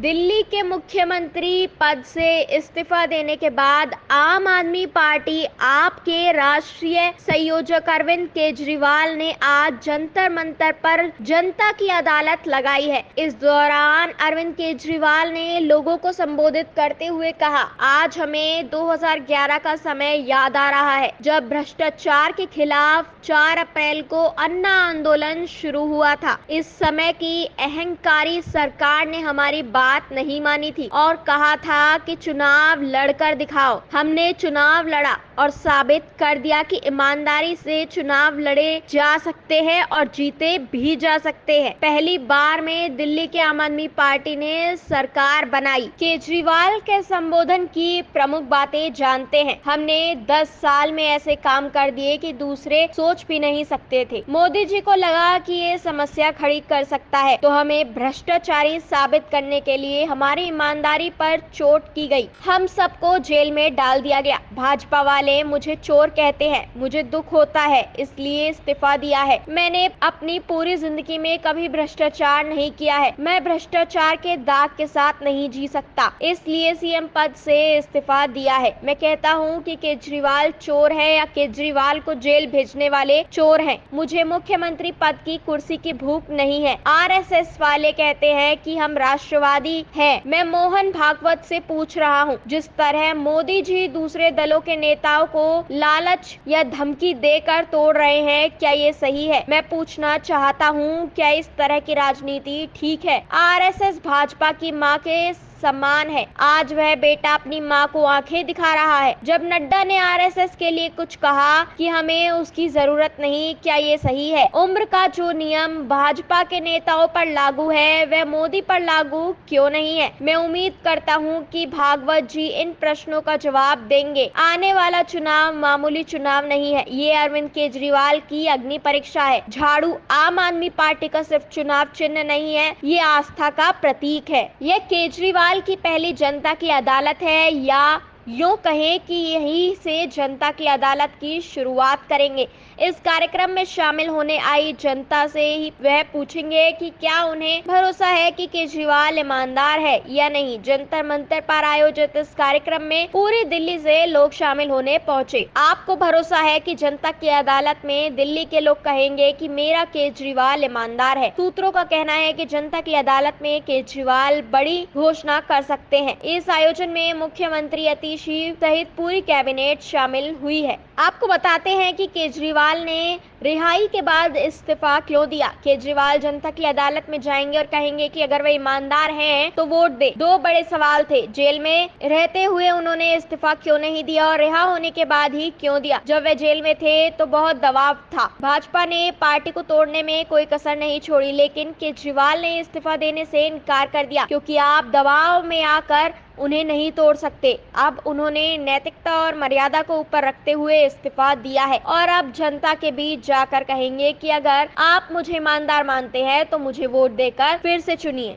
दिल्ली के मुख्यमंत्री पद से इस्तीफा देने के बाद आम आदमी पार्टी आप के राष्ट्रीय संयोजक अरविंद केजरीवाल ने आज जंतर मंतर पर जनता की अदालत लगाई है। इस दौरान अरविंद केजरीवाल ने लोगों को संबोधित करते हुए कहा, आज हमें 2011 का समय याद आ रहा है, जब भ्रष्टाचार के खिलाफ 4 अप्रैल को अन्ना आंदोलन शुरू हुआ था। इस समय की अहंकारी सरकार ने हमारी बात नहीं मानी थी और कहा था कि चुनाव लड़कर दिखाओ। हमने चुनाव लड़ा और साबित कर दिया कि ईमानदारी से चुनाव लड़े जा सकते हैं और जीते भी जा सकते हैं। पहली बार में दिल्ली के आम आदमी पार्टी ने सरकार बनाई। केजरीवाल के संबोधन की प्रमुख बातें जानते हैं। हमने 10 साल में ऐसे काम कर दिए कि दूसरे सोच भी नहीं सकते थे। मोदी जी को लगा कि ये समस्या खड़ी कर सकता है, तो हमें भ्रष्टाचारी साबित करने के लिए हमारी ईमानदारी पर चोट की गई। हम सबको जेल में डाल दिया गया। भाजपा वाले मुझे चोर कहते हैं, मुझे दुख होता है, इसलिए इस्तीफा दिया है। मैंने अपनी पूरी जिंदगी में कभी भ्रष्टाचार नहीं किया है। मैं भ्रष्टाचार के दाग के साथ नहीं जी सकता, इसलिए सीएम पद से इस्तीफा दिया है। मैं कहता हूँ कि केजरीवाल चोर है या केजरीवाल को जेल भेजने वाले चोर हैं। मुझे मुख्यमंत्री पद की कुर्सी की भूख नहीं है। आरएसएस वाले कहते हैं कि हम राष्ट्रवादी हैं। मैं मोहन भागवत से पूछ रहा हूँ, जिस तरह मोदी जी दूसरे दलों के नेताओं को लालच या धमकी देकर तोड़ रहे हैं, क्या ये सही है? मैं पूछना चाहता हूँ, क्या इस तरह की राजनीति ठीक है? आरएसएस भाजपा की मां के सम्मान है। आज वह बेटा अपनी मां को आंखें दिखा रहा है। जब नड्डा ने आरएसएस के लिए कुछ कहा कि हमें उसकी जरूरत नहीं, क्या ये सही है? उम्र का जो नियम भाजपा के नेताओं पर लागू है, वह मोदी पर लागू क्यों नहीं है? मैं उम्मीद करता हूं कि भागवत जी इन प्रश्नों का जवाब देंगे। आने वाला चुनाव मामूली चुनाव नहीं है, ये अरविंद केजरीवाल की अग्नि परीक्षा है। झाड़ू आम आदमी पार्टी का सिर्फ चुनाव चिन्ह नहीं है, ये आस्था का प्रतीक है। यह केजरीवाल की पहली जनता की अदालत है, या यूं कहें कि यहीं से जनता की अदालत की शुरुआत करेंगे। इस कार्यक्रम में शामिल होने आई जनता से ही वह पूछेंगे कि क्या उन्हें भरोसा है कि केजरीवाल ईमानदार है या नहीं। जंतर मंतर पर आयोजित इस कार्यक्रम में पूरी दिल्ली से लोग शामिल होने पहुंचे। आपको भरोसा है कि जनता की अदालत में दिल्ली के लोग कहेंगे कि मेरा केजरीवाल ईमानदार है? सूत्रों का कहना है कि जनता की अदालत में केजरीवाल बड़ी घोषणा कर सकते हैं। इस आयोजन में मुख्यमंत्री अतीश सहित पूरी कैबिनेट शामिल हुई है। आपको बताते हैं कि केजरीवाल ने रिहाई के बाद इस्तीफा क्यों दिया। केजरीवाल जनता की अदालत में जाएंगे और कहेंगे कि अगर वे ईमानदार हैं तो वोट दे। 2 बड़े सवाल थे, जेल में रहते हुए उन्होंने इस्तीफा क्यों नहीं दिया और रिहा होने के बाद ही क्यों दिया। जब वे जेल में थे तो बहुत दबाव था। भाजपा ने पार्टी को तोड़ने में कोई कसर नहीं छोड़ी, लेकिन केजरीवाल ने इस्तीफा देने से इनकार कर दिया, क्योंकि आप दबाव में आकर उन्हें नहीं तोड़ सकते। अब उन्होंने नैतिकता और मर्यादा को ऊपर रखते हुए इस्तीफा दिया है और अब जनता के बीच जाकर कहेंगे कि अगर आप मुझे ईमानदार मानते हैं तो मुझे वोट देकर फिर से चुनिए।